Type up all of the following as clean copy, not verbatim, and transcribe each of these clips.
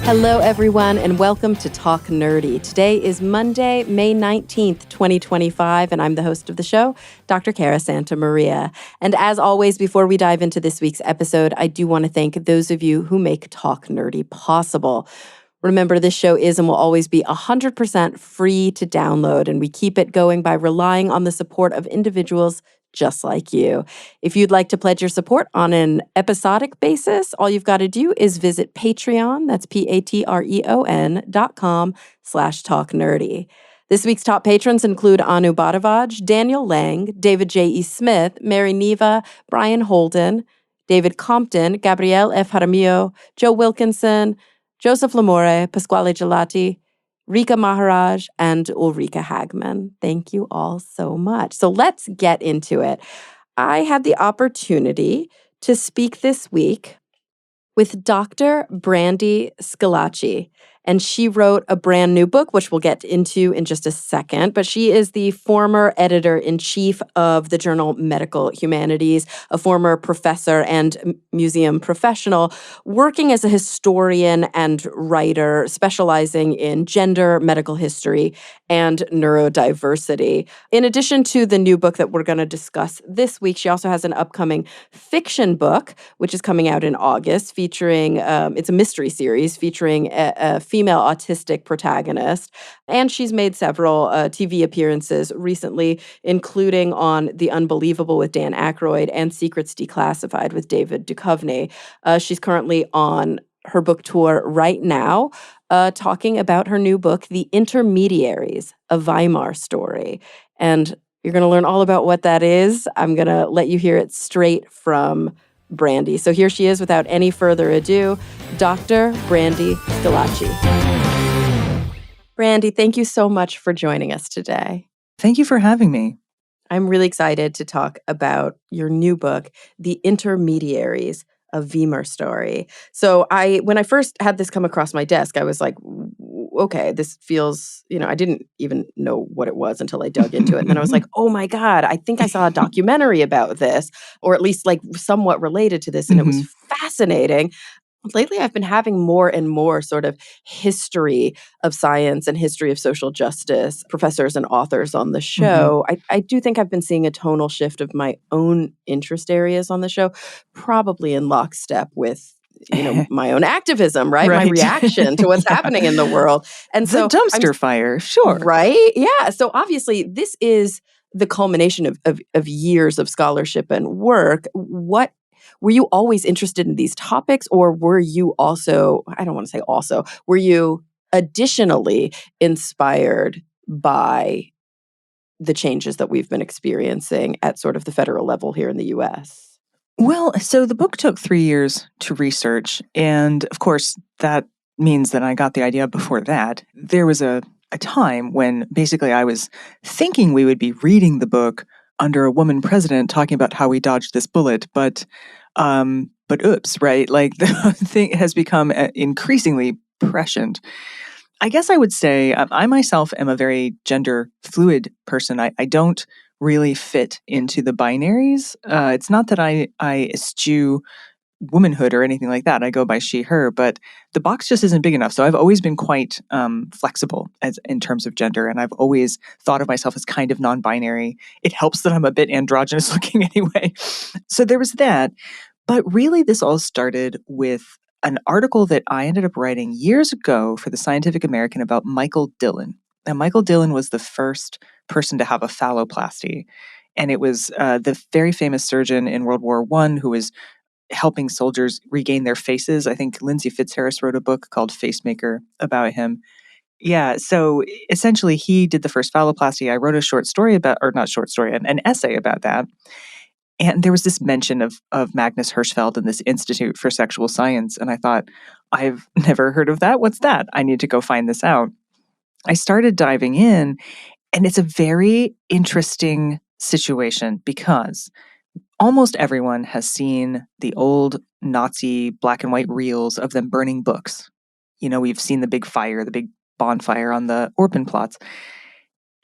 Hello, everyone, and welcome to Talk Nerdy. Today is Monday, May 19th, 2025, and I'm the host of the show, Dr. Cara Santa Maria. And as always, before we dive into this week's episode, I do want to thank those of you who make Talk Nerdy possible. Remember, this show is and will always be 100% free to download, and we keep it going by relying on the support of individuals just like you. If you'd like to pledge your support on an episodic basis, all you've got to do is visit Patreon, that's patreon.com/talknerdy. This week's top patrons include Anu Bhadavaj, Daniel Lang, David J.E. Smith, Mary Neva, Brian Holden, David Compton, Gabrielle F. Jaramillo, Joe Wilkinson, Joseph Lamore, Pasquale Gelati, Rika Maharaj, and Ulrika Hagman. Thank you all so much. So let's get into it. I had the opportunity to speak this week with Dr. Brandy Schillace, and she wrote a brand new book, which we'll get into in just a second. But she is the former editor-in-chief of the journal Medical Humanities, a former professor and museum professional, working as a historian and writer, specializing in gender, medical history, and neurodiversity. In addition to the new book that we're going to discuss this week, she also has an upcoming fiction book, which is coming out in August, featuring, it's a mystery series featuring a female autistic protagonist. And she's made several TV appearances recently, including on The Unbelievable with Dan Aykroyd and Secrets Declassified with David Duchovny. She's currently on her book tour right now, talking about her new book, The Intermediaries, a Weimar story. And you're going to learn all about what that is. I'm going to let you hear it straight from Brandy. So here she is, without any further ado, Dr. Brandy Schillace. Brandy, thank you so much for joining us today. Thank you for having me. I'm really excited to talk about your new book, The Intermediaries, a Weimar story. So when I first had this come across my desk, I was like, okay, this feels, I didn't even know what it was until I dug into it. And then I was like, oh my God, I think I saw a documentary about this, or at least like somewhat related to this. And it was fascinating. Lately, I've been having more and more sort of history of science and history of social justice professors and authors on the show. I do think I've been seeing a tonal shift of my own interest areas on the show, probably in lockstep with my own activism, right? My reaction to what's happening in the world. And so dumpster fire, sure. Right? Yeah. So obviously this is the culmination of years of scholarship and work. Were you always interested in these topics, or were you also, I don't want to say also, were you additionally inspired by the changes that we've been experiencing at sort of the federal level here in the U.S.? Well, so the book took 3 years to research. And of course, that means that I got the idea before that. There was a time when basically I was thinking we would be reading the book under a woman president talking about how we dodged this bullet. But oops, right? Like the thing has become increasingly prescient. I guess I would say I myself am a very gender fluid person. I don't really fit into the binaries. It's not that I eschew womanhood or anything like that. I go by she, her, but the box just isn't big enough. So I've always been quite flexible in terms of gender. And I've always thought of myself as kind of non-binary. It helps that I'm a bit androgynous looking anyway. So there was that. But really, this all started with an article that I ended up writing years ago for the Scientific American about Michael Dillon. Now, Michael Dillon was the first person to have a phalloplasty. And it was the very famous surgeon in World War I who was helping soldiers regain their faces. I think Lindsay Fitzharris wrote a book called Facemaker about him. Yeah, so essentially he did the first phalloplasty. I wrote a short story about, or not short story, an essay about that. And there was this mention of Magnus Hirschfeld and this Institute for Sexual Science. And I thought, I've never heard of that. What's that? I need to go find this out. I started diving in, and it's a very interesting situation because almost everyone has seen the old Nazi black and white reels of them burning books. We've seen the big fire, the big bonfire on the Orpen plots.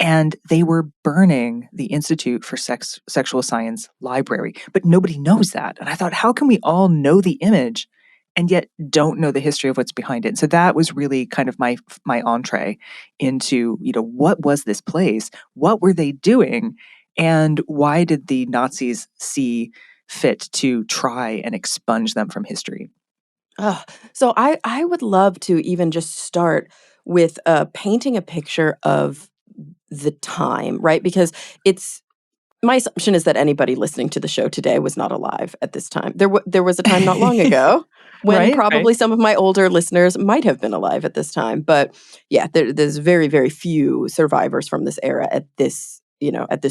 And they were burning the Institute for Sexual Science library. But nobody knows that. And I thought, how can we all know the image and yet don't know the history of what's behind it. And so that was really kind of my entree into, what was this place? What were they doing? And why did the Nazis see fit to try and expunge them from history? So I would love to even just start with painting a picture of the time, right? Because it's my assumption is that anybody listening to the show today was not alive at this time. There was a time not long ago when Right, right. probably some of my older listeners might have been alive at this time. But yeah, there's very, very few survivors from this era at this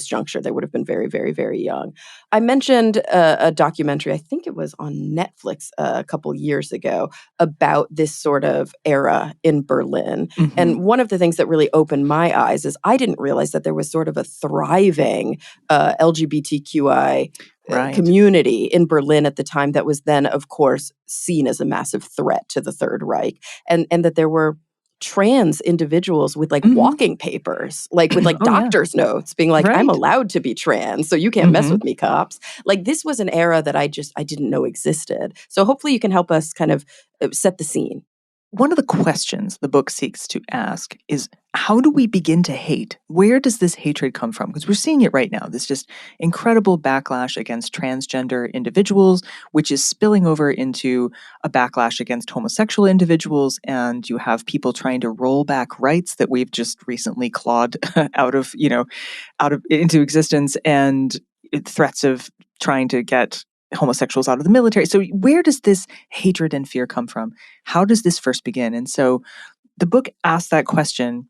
juncture. They would have been very, very, very young. I mentioned a documentary, I think it was on Netflix a couple years ago, about this sort of era in Berlin. Mhm. And one of the things that really opened my eyes is I didn't realize that there was sort of a thriving LGBTQI Right. community in Berlin at the time that was then, of course, seen as a massive threat to the Third Reich, and that there were trans individuals with like Mhm. walking papers, like with like Oh, yeah. doctor's notes being like, I'm Right. allowed to be trans, so you can't mess Mhm. with me, cops. Like this was an era that I didn't know existed. So hopefully you can help us kind of set the scene. One of the questions the book seeks to ask is, how do we begin to hate? Where does this hatred come from? Because we're seeing it right now. This just incredible backlash against transgender individuals, which is spilling over into a backlash against homosexual individuals. And you have people trying to roll back rights that we've just recently clawed out of into existence, and threats of trying to get homosexuals out of the military. So where does this hatred and fear come from? How does this first begin? And so the book asks that question,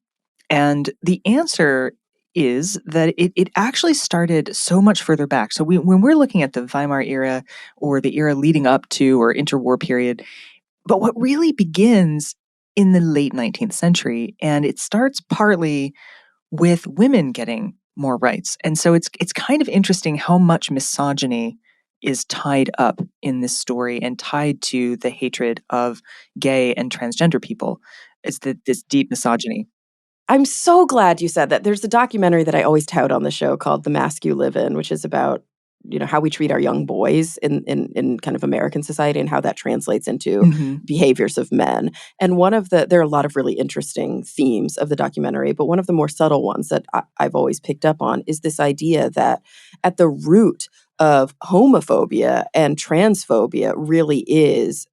and the answer is that it actually started so much further back. So when we're looking at the Weimar era or the era leading up to or interwar period, but what really begins in the late 19th century, and it starts partly with women getting more rights. And so it's kind of interesting how much misogyny is tied up in this story and tied to the hatred of gay and transgender people. It's this deep misogyny. I'm so glad you said that. There's a documentary that I always tout on the show called The Mask You Live In, which is about, how we treat our young boys in kind of American society and how that translates into Hmm. behaviors of men. And there are a lot of really interesting themes of the documentary, but one of the more subtle ones that I've always picked up on is this idea that at the root of homophobia and transphobia really is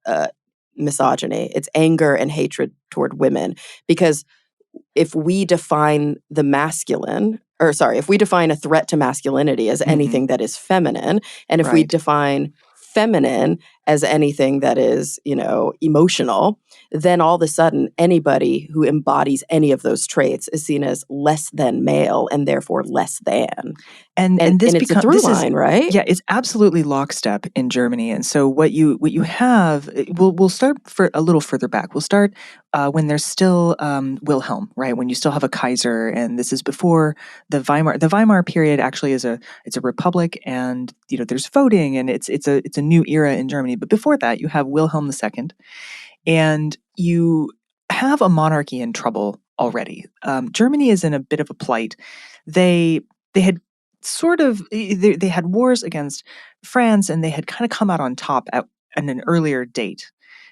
misogyny. It's anger and hatred toward women because if we define if we define a threat to masculinity as Hmm. anything that is feminine, and if we Right. define feminine as anything that is, emotional, then all of a sudden anybody who embodies any of those traits is seen as less than male and therefore less than. And And it's a through this is, line, right? yeah, it's absolutely lockstep in Germany. And so what you have, we'll start for a little further back. We'll start when there's still Wilhelm, right? When you still have a Kaiser, and this is before the Weimar. The Weimar period actually it's a republic, and there's voting, and it's a new era in Germany. But before that, you have Wilhelm II, and you have a monarchy in trouble already. Germany is in a bit of a plight. They had they had wars against France, and they had kind of come out on top at an earlier date.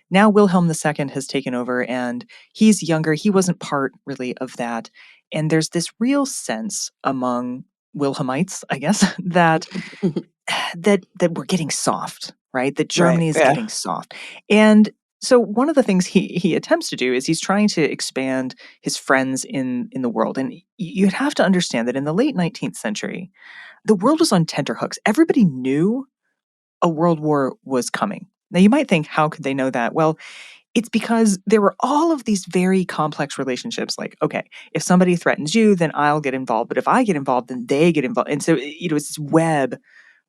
Now Wilhelm II has taken over, and he's younger. He wasn't part really of that, and there's this real sense among Wilhelmites, I guess, that we're getting soft, right? That Right. Germany is Yeah. getting soft. And so one of the things he attempts to do is he's trying to expand his friends in the world. And you'd have to understand that in the late 19th century, the world was on tenterhooks. Everybody knew a world war was coming. Now you might think, how could they know that? Well, it's because there were all of these very complex relationships. Like, okay, if somebody threatens you, then I'll get involved. But if I get involved, then they get involved. And so, it's this web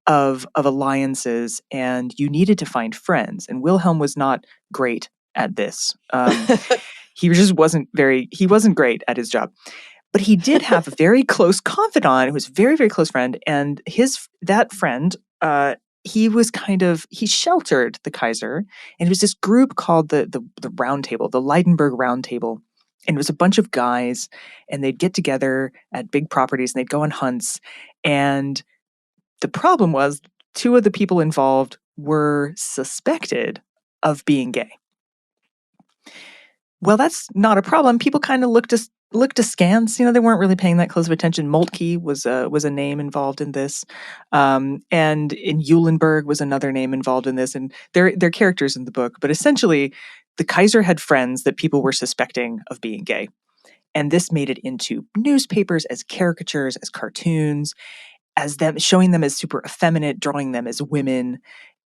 of alliances, and you needed to find friends. And Wilhelm was not great at this. He wasn't great at his job. But he did have a very close confidant who was a very, very close friend. And that friend, he sheltered the Kaiser. And it was this group called the Round Table, the Leidenberg Round Table. And it was a bunch of guys, and they'd get together at big properties, and they'd go on hunts. And the problem was, two of the people involved were suspected of being gay. Well, that's not a problem. People kind of looked askance. They weren't really paying that close of attention. Moltke was a name involved in this, and in Eulenberg was another name involved in this, and they're characters in the book. But essentially, the Kaiser had friends that people were suspecting of being gay, and this made it into newspapers as caricatures, as cartoons, as them showing them as super effeminate, drawing them as women.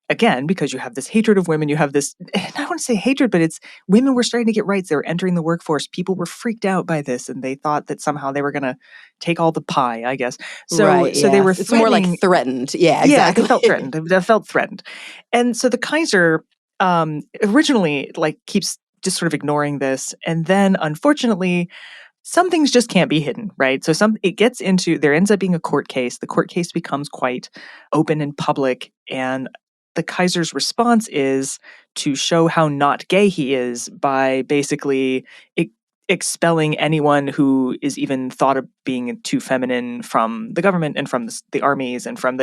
Again, because you have this hatred of women, you have this, I don't want to say hatred, but it's women were starting to get rights. They were entering the workforce. People were freaked out by this, and they thought that somehow they were going to take all the pie, I guess. So they were It's more like threatened. Yeah, exactly. Yeah, they felt threatened. And so the Kaiser originally keeps just sort of ignoring this. And then unfortunately, some things just can't be hidden, right? So there ends up being a court case. The court case becomes quite open and public, and the Kaiser's response is to show how not gay he is by basically expelling anyone who is even thought of being too feminine from the government and from the armies and from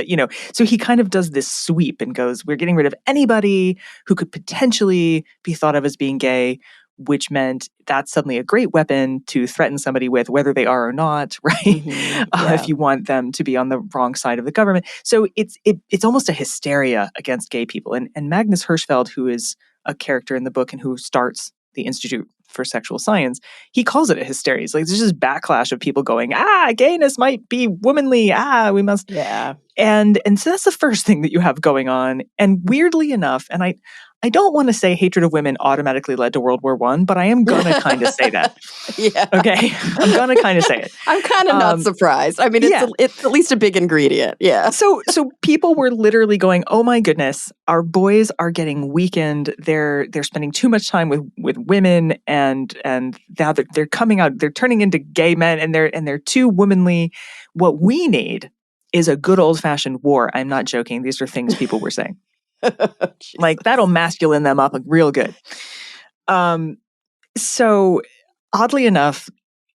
so he kind of does this sweep and goes, we're getting rid of anybody who could potentially be thought of as being gay, which meant that's suddenly a great weapon to threaten somebody with, whether they are or not, right? Mm-hmm. If you want them to be on the wrong side of the government. So it's almost a hysteria against gay people. And Magnus Hirschfeld, who is a character in the book and who starts the Institute for Sexual Science, he calls it a hysteria. It's there's just backlash of people going, gayness might be womanly. We must. Yeah. And so that's the first thing that you have going on. And weirdly enough, and I don't want to say hatred of women automatically led to World War I, but I am going to kind of say that. Yeah. Okay. I'm going to kind of say it. I'm kind of not surprised. I mean, it's at least a big ingredient. Yeah. So people were literally going, oh my goodness, our boys are getting weakened. They're spending too much time with women, and now they're coming out, they're turning into gay men, and they're too womanly. What we need is a good old-fashioned war. I'm not joking. These are things people were saying. That'll masculine them up real good. So oddly enough,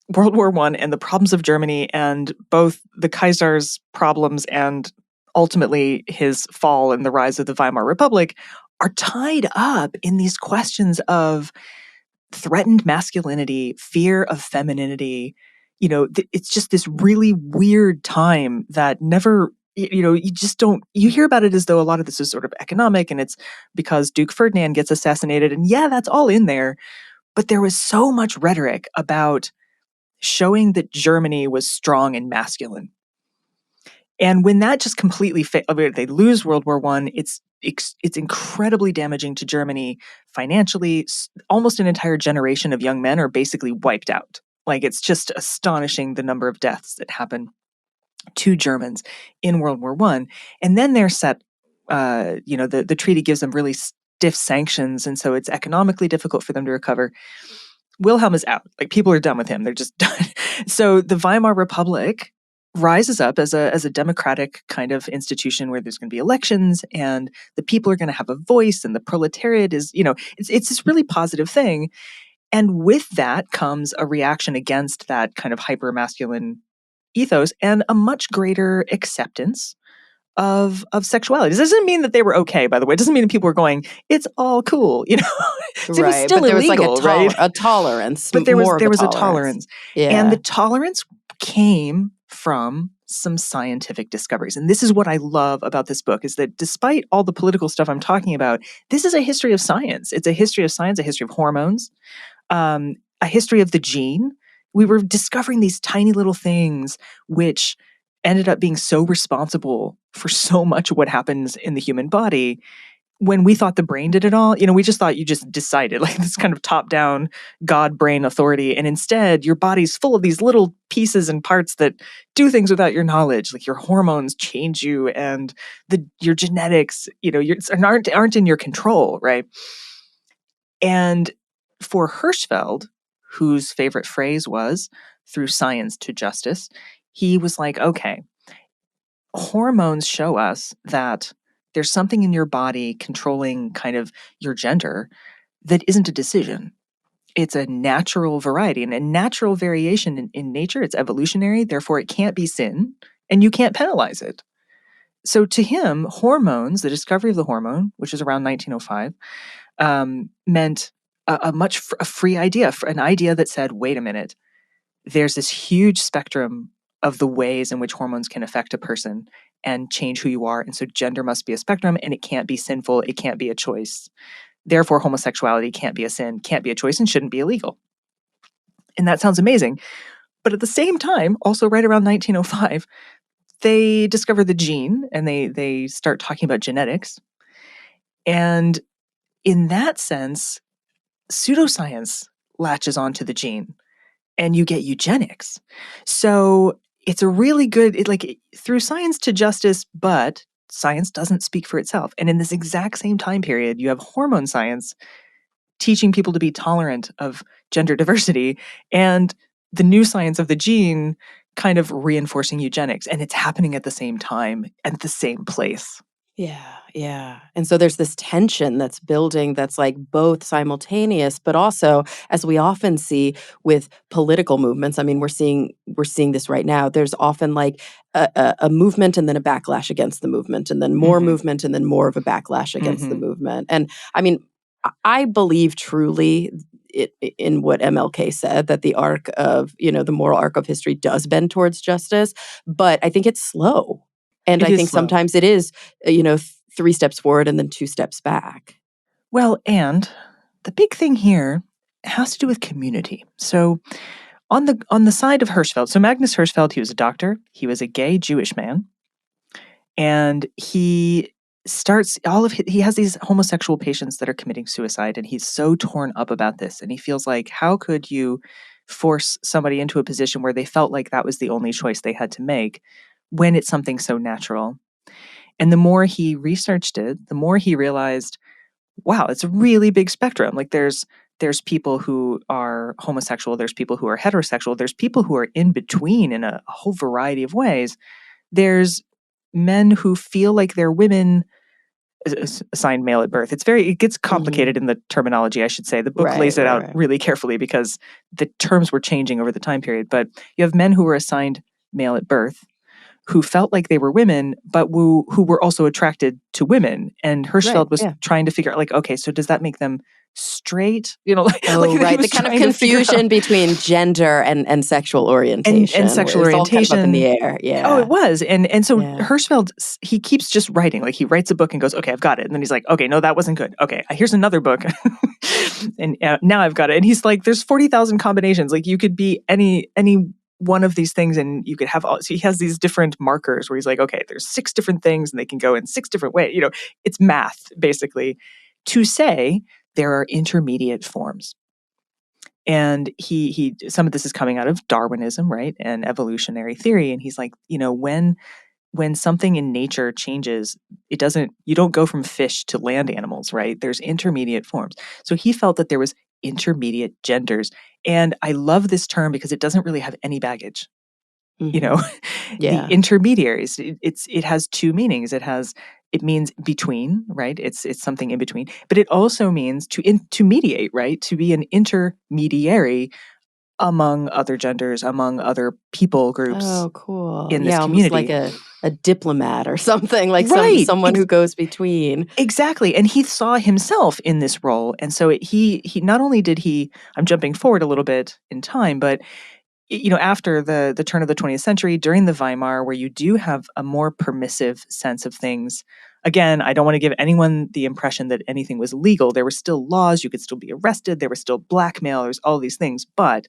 World War I and the problems of Germany, and both the Kaiser's problems and ultimately his fall and the rise of the Weimar Republic, are tied up in these questions of threatened masculinity, fear of femininity. It's just this really weird time that never, you just don't, you hear about it as though a lot of this is sort of economic, and it's because Duke Ferdinand gets assassinated, and yeah, that's all in there. But there was so much rhetoric about showing that Germany was strong and masculine. And when that just completely they lose World War I, it's incredibly damaging to Germany financially. Almost an entire generation of young men are basically wiped out. It's just astonishing the number of deaths that happen to Germans in World War I. And then they're set, the treaty gives them really stiff sanctions, and so it's economically difficult for them to recover. Wilhelm is out. People are done with him. They're just done. So the Weimar Republic rises up as a democratic kind of institution where there's going to be elections, and the people are going to have a voice, and the proletariat is, it's this really positive thing. And with that comes a reaction against that kind of hyper-masculine ethos and a much greater acceptance of sexuality. This doesn't mean that they were okay, by the way. It doesn't mean that people were going, it's all cool, It was still but there illegal, was right? a tolerance. But there was a tolerance. Yeah. And the tolerance came from some scientific discoveries. And this is what I love about this book, is that despite all the political stuff I'm talking about, this is a history of science. It's a history of science, a history of hormones, a history of the gene. We were discovering these tiny little things which ended up being so responsible for so much of what happens in the human body. When we thought the brain did it all, we just thought you just decided, this kind of top-down God brain authority. And instead, your body's full of these little pieces and parts that do things without your knowledge. Your hormones change you, and your genetics, aren't in your control, right? And for Hirschfeld, whose favorite phrase was "through science to justice," he was like, okay, hormones show us that there's something in your body controlling kind of your gender that isn't a decision. It's a natural variety, and a natural variation in nature. It's evolutionary, therefore it can't be sin, and you can't penalize it. So to him, hormones, the discovery of the hormone, which is around 1905, meant a free idea, an idea that said, wait a minute, there's this huge spectrum of the ways in which hormones can affect a person and change who you are. And so gender must be a spectrum, and it can't be sinful. It can't be a choice. Therefore, homosexuality can't be a sin, can't be a choice, and shouldn't be illegal. And that sounds amazing. But at the same time, also right around 1905, they discover the gene, and they start talking about genetics. And in that sense, pseudoscience latches onto the gene, and you get eugenics. So it's a really good, through science to justice, but science doesn't speak for itself. And in this exact same time period, you have hormone science teaching people to be tolerant of gender diversity, and the new science of the gene kind of reinforcing eugenics. And it's happening at the same time, at the same place. Yeah, yeah. And so there's this tension that's building that's like both simultaneous, but also, as we often see with political movements, I mean, we're seeing this right now. There's often like a movement and then a backlash against the movement, and then more movement and then more of a backlash against the movement. And I mean, I believe truly in what MLK said, that the arc of, the moral arc of history does bend towards justice, but I think it's slow. And I think sometimes it is, 3 steps forward and then 2 steps back. Well, and the big thing here has to do with community. So on the side of Hirschfeld, so Magnus Hirschfeld, he was a doctor. He was a gay Jewish man. And he has these homosexual patients that are committing suicide, and he's so torn up about this. And he feels like, how could you force somebody into a position where they felt like that was the only choice they had to make when it's something so natural? And the more he researched it, the more he realized, wow, it's a really big spectrum. Like there's people who are homosexual, there's people who are heterosexual, there's people who are in between in a whole variety of ways. There's men who feel like they're women assigned male at birth. It gets complicated in the terminology, I should say. The book lays it out really carefully because the terms were changing over the time period. But you have men who were assigned male at birth who felt like they were women, but who were also attracted to women. And Hirschfeld was trying to figure out, like, okay, so does that make them straight? The kind of confusion between gender and sexual orientation. And sexual orientation. All kind of up in the air. Yeah. Oh, it was. And so Hirschfeld, he keeps just writing. Like he writes a book and goes, okay, I've got it. And then he's like, okay, no, that wasn't good. Okay, here's another book. And now I've got it. And he's like, there's 40,000 combinations. Like you could be any one of these things, and you could have so he has these different markers where he's like, okay, there's 6 different things and they can go in 6 different ways. It's math basically to say there are intermediate forms. And he some of this is coming out of Darwinism, right? And evolutionary theory. And he's like, when something in nature changes, you don't go from fish to land animals, right? There's intermediate forms. So he felt that there was intermediate genders. And I love this term because it doesn't really have any baggage. The intermediaries, it has 2 meanings. It means between, right? It's something in between, but it also means to mediate, right? To be an intermediary among other genders, among other people groups. Oh, cool. In this community. Almost like a diplomat or something, like someone who goes between. Exactly. And he saw himself in this role. And so he not only did I'm jumping forward a little bit in time, but after the turn of the 20th century, during the Weimar, where you do have a more permissive sense of things. Again, I don't want to give anyone the impression that anything was legal. There were still laws. You could still be arrested. There was still blackmail. There's all these things. But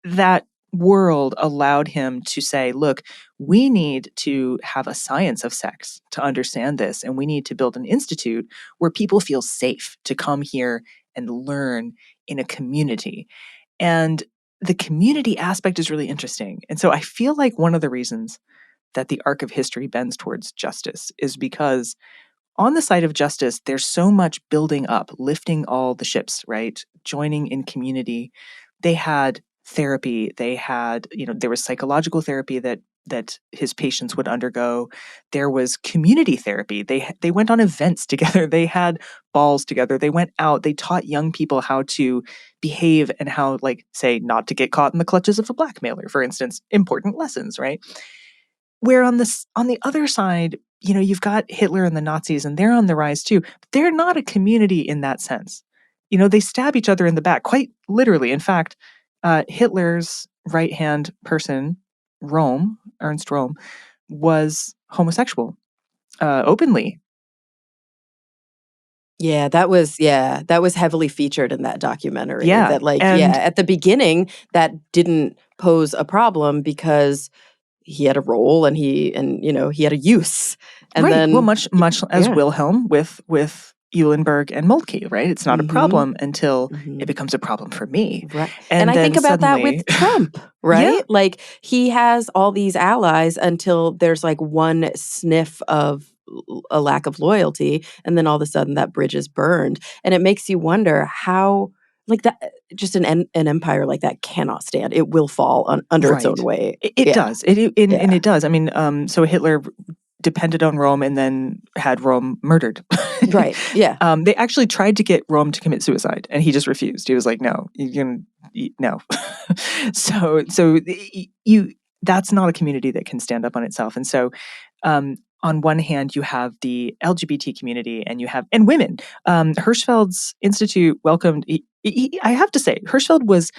that world allowed him to say, look, we need to have a science of sex to understand this. And we need to build an institute where people feel safe to come here and learn in a community. And the community aspect is really interesting. And so I feel like one of the reasons that the arc of history bends towards justice is because on the side of justice, there's so much building up, lifting all the ships, right? Joining in community. They had therapy. They had, there was psychological therapy that his patients would undergo. There was community therapy. They went on events together. They had balls together. They went out. They taught young people how to behave and how, say, not to get caught in the clutches of a blackmailer, for instance. Important lessons, right? Where on the other side, you've got Hitler and the Nazis, and they're on the rise too. But they're not a community in that sense. They stab each other in the back, quite literally. In fact, Hitler's right-hand person, Ernst Röhm, was homosexual, openly. Yeah, that was heavily featured in that documentary. Yeah, That and at the beginning that didn't pose a problem because he had a role and he had a use. And right. Well, then much as yeah. Wilhelm with Eulenberg and Moltke, right? It's not a Mhm. problem until it Mhm. becomes a problem for me. Right. And And I think then about that suddenly, with Trump, yeah, right? Like he has all these allies until there's like one sniff of a lack of loyalty, and then all of a sudden that bridge is burned. And it makes you wonder how like that just an empire like that cannot stand. It will fall under its own right. weight. It Yeah. does. And Yeah. it does. I mean, so Hitler depended on Rome and then had Rome murdered. Right. Yeah. They actually tried to get Rome to commit suicide, and he just refused. He was like, "No, no." So you that's not a community that can stand up on itself. And so, on one hand, you have the LGBT community, and women. Hirschfeld's institute welcomed. I have to say, Hirschfeld was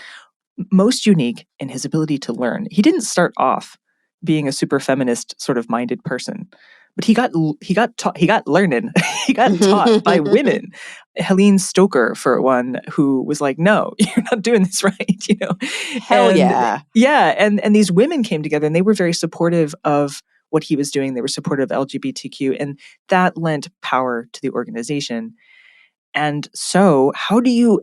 most unique in his ability to learn. He didn't start off being a super feminist sort of minded person, but he got taught, he got learned, he got taught by women. Helene Stoker, for one, who was like, "No, you're not doing this right," Hell and yeah. yeah, and these women came together, and they were very supportive of what he was doing. They were supportive of LGBTQ, and that lent power to the organization. And so how do you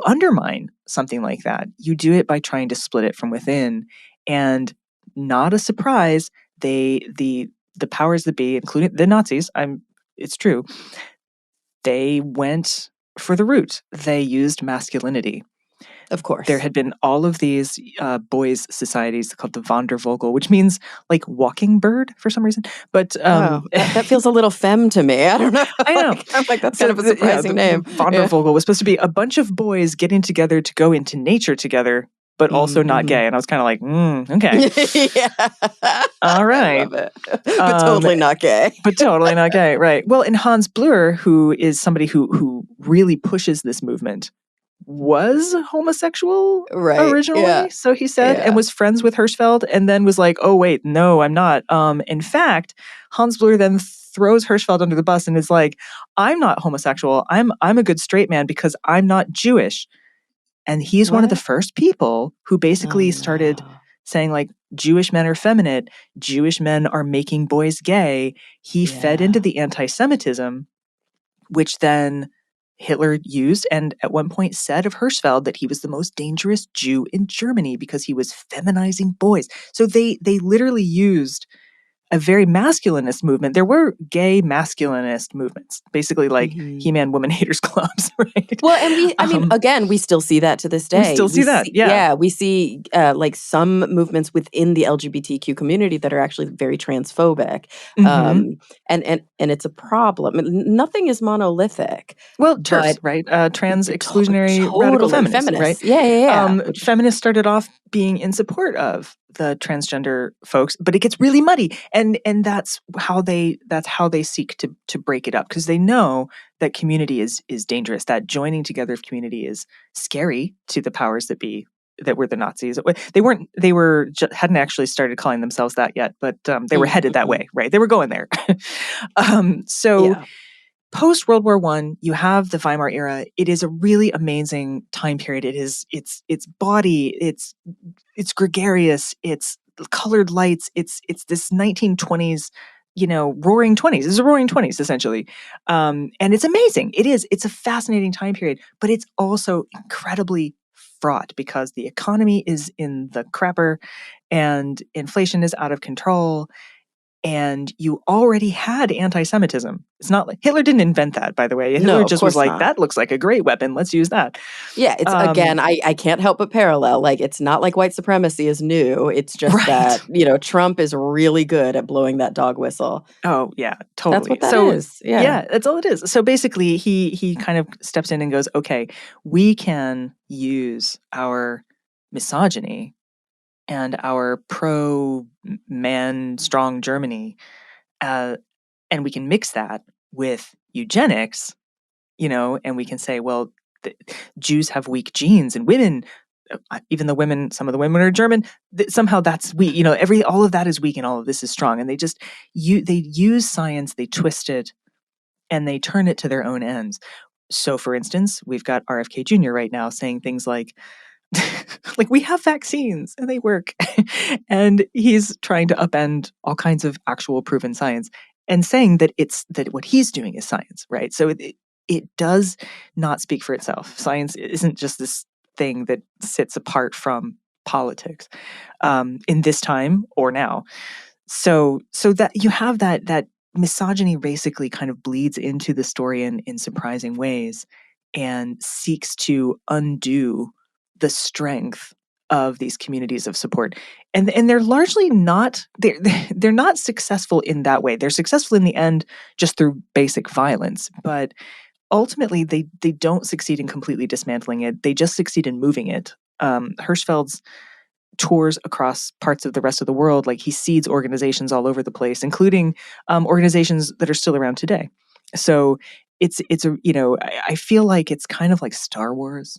undermine something like that? You do it by trying to split it from within. And not a surprise, the powers that be, including the Nazis, it's true, they went for the root. They used masculinity. Of There course. had been all of these boys' societies called the Vondervogel, which means like walking bird for some reason. But Oh, that feels a little femme to me. I don't know. I know. I'm like, that's So kind of a surprising the name. Yeah. Vondervogel was supposed to be a bunch of boys getting together to go into nature together, but also not Mhm. gay. And I was kind of like, okay, Yeah. all I right, love it. But um, totally not gay. but totally not gay, right? Well, and Hans Bleuer, who is somebody who really pushes this movement, was homosexual Right. Yeah. originally, so he said, and Yeah. was friends with Hirschfeld, and then was like, "Oh wait, no, I'm not." In fact, Hans Bleuer then throws Hirschfeld under the bus and is like, "I'm not homosexual. I'm a good straight man because I'm not Jewish." And he's one of the What? first people who Oh basically started no. saying like Jewish men are feminine, Jewish men are making boys gay. He fed into Yeah. the anti-Semitism, which then Hitler used and at one point said of Hirschfeld that he was the most dangerous Jew in Germany because he was feminizing boys. So they literally used a very masculinist movement. There were gay masculinist movements, basically like Mhm. He-Man Woman Haters Clubs, right? Well, and I mean, Um, again, we still see that to this we day. still see that, yeah. We see like some movements within the LGBTQ community that are actually very transphobic, Hmm. and it's a problem. Nothing is monolithic, Well, TERFs, but right? Trans exclusionary radical totally feminists, right? feminists. Yeah, yeah, yeah. Which Feminists started off being in support of the transgender folks, but it gets really muddy, and that's how they seek to break it up because they know that community is dangerous. That joining together of community is scary to the powers that be that were the Nazis. Hadn't actually started calling themselves that yet, but they were headed that mm-hmm. way, right? They were going there. So Yeah. post World War I, you have the Weimar era. It is a really amazing time period. It is it's body, it's gregarious, it's colored lights, it's this 1920s, roaring 20s. It's a roaring 20s essentially. And it's amazing. It's a fascinating time period, but it's also incredibly fraught because the economy is in the crapper and inflation is out of control and you already had anti-Semitism. It's not like Hitler didn't invent that, by the way. Hitler No, of just was course like, not. that looks like a great weapon. Let's use that. Yeah, it's Um, again, I can't help but parallel. Like, it's not like white supremacy is new. It's just right. that, Trump is really good at blowing that dog whistle. Oh, yeah, That's totally. what that So, is. Yeah. yeah, that's all it is. So basically, he kind of steps in and goes, okay, we can use our misogyny and our pro man strong Germany And we can mix that with eugenics, and we can say, well, Jews have weak genes, and women, even though some of the women are German, somehow that's weak. All of that is weak and all of this is strong. And they use science, they twist it, and they turn it to their own ends. So, for instance, we've got RFK Jr. right now saying things like, we have vaccines and they work. And he's trying to upend all kinds of actual proven science and saying that what he's doing is science, right? So it does not speak for itself. Science isn't just this thing that sits apart from politics in this time or now. So that you have that misogyny basically kind of bleeds into the story in surprising ways and seeks to undo the strength of these communities of support. And they're largely not they're not successful in that way. They're successful in the end just through basic violence, but ultimately they don't succeed in completely dismantling it. They just succeed in moving it. Hirschfeld's tours across parts of the rest of the world, he seeds organizations all over the place, including organizations that are still around today. So I feel like it's kind of like Star Wars.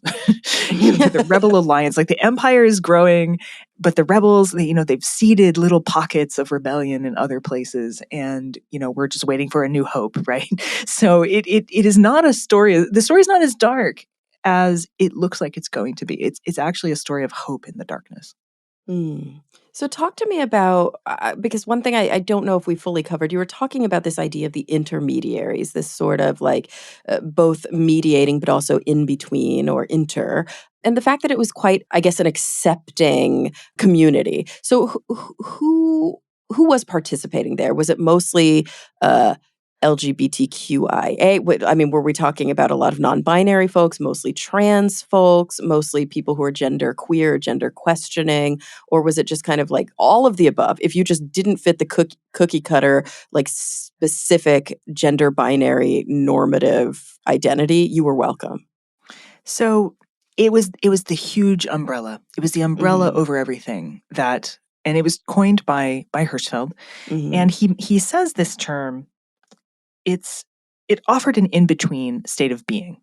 The Rebel Alliance, the Empire is growing, but the rebels, they've seeded little pockets of rebellion in other places, and we're just waiting for a new hope, right? So it is not a story. The story is not as dark as it looks like it's going to be. It's actually a story of hope in the darkness. So talk to me about, because one thing I don't know if we fully covered, you were talking about this idea of the intermediaries, this sort of both mediating but also in between or inter, and the fact that it was quite, I guess, an accepting community. So who was participating there? Was it mostly LGBTQIA? I mean, were we talking about a lot of non-binary folks, mostly trans folks, mostly people who are gender queer, gender questioning, or was it just kind of all of the above? If you just didn't fit the cookie cutter, specific gender binary normative identity, you were welcome. So it was the huge umbrella. It was the umbrella over everything and it was coined by Hirschfeld. And he says this term, it offered an in-between state of being.